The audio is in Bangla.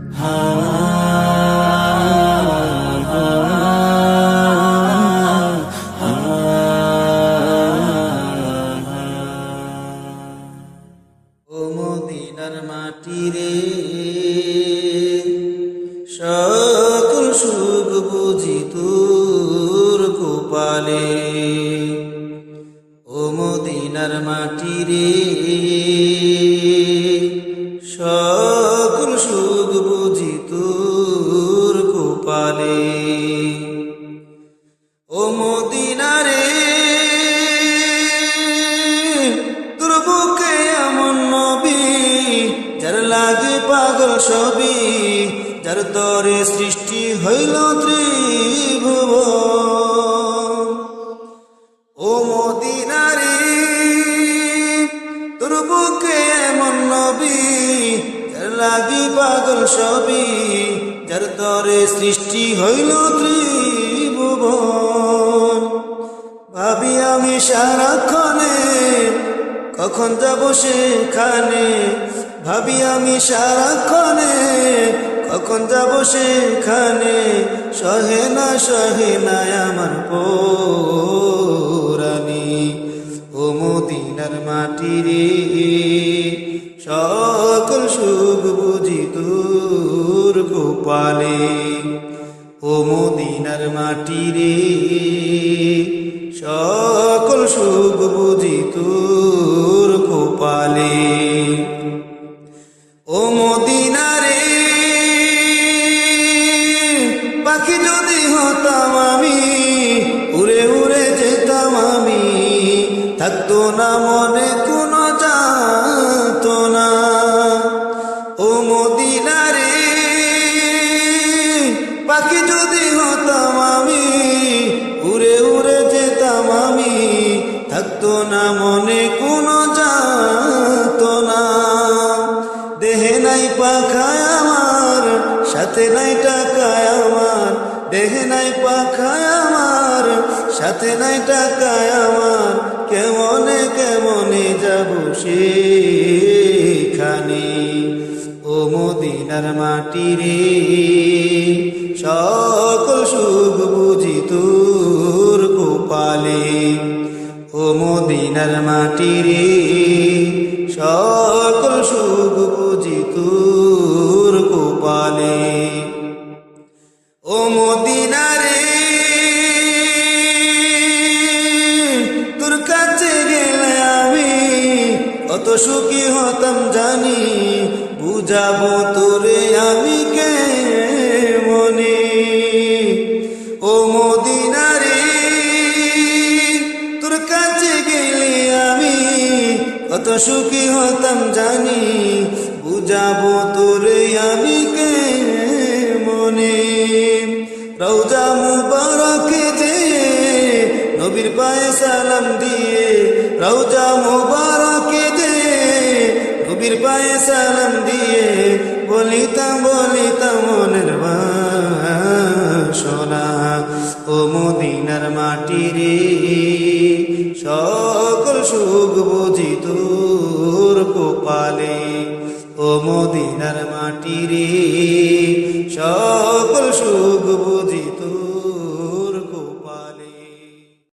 ও মদিনার মাটি রে, সকল সুখ বুঝি তোর কপালে। ও মদিনার মাটি রে, সকল সুখ বুঝি তোর কপালে। ও মদিনা রে, তোর বুকে এমন নবী, যার লাগে পাগল সবই, যার তরে সৃষ্টি হইল ত্রিভুবন। ও মদিনা রে, তোর বুকে এমন নবী, যার লাগি পাগল সবই, যার তরে সৃষ্টি হইল ত্রিভুবন। ভাবি আমি সারাক্ষণে কখন যাব সেখানে, ভাবি আমি সারাক্ষণে কখন যাব সেখানে। সহে না আমার পরানি। ও মদিনার মাটি রে, সকল সুখ বুঝি তোর কপালে। ও মদিনার মাটি রে, সকল সুখ বুঝি তোর কপালে। ও মদিনা রে, পাখি যদি হতাম আমি, উড়ে উড়ে যেতাম আমি, থাকতো না মনে কোনো যাতনা। ও মদিনা রে, পাখি যদি হতাম আমি, উড়ে উড়ে যেতাম আমি, থাকতো না মনে কোনো যাতনা। দেহে নাই পাখায় আমার, সাথে নাই টাকায় আমার, দেহে নাই পাখায় আমার, সাথে নাই টাকায় আমার। কেমনে কেমনে যাব সেখানে। ও মদিনার মাটি রে, সকল সুখ বুঝি তোর কপালে। ও মদিনার মাটি রে, সকল সুখ বুঝি তোর কপালে। ও মদিনা রে, তোর কাছে গেলে আমি কত সুখী হতাম জানি, বুঝাবো তোরে আমি কে মনে। ও মদিনা রে, তোর কাছে গেলে আমি কত সুখী হতাম জানি, বুঝাবো তোরে আমি কে মনে। রওজা মুবারকে যে নবীর পায়ে সালাম দিয়ে, রওজা মুবারকে যে নবীর পায়ে সালাম দিয়ে, বলিতাম বলিতাম মনের বাসনা। ও মদিনার মাটি রে, সকল সুখ বুঝি তোর কপালে। ও মদিনার মাটি রে, সকল সুখ বুঝি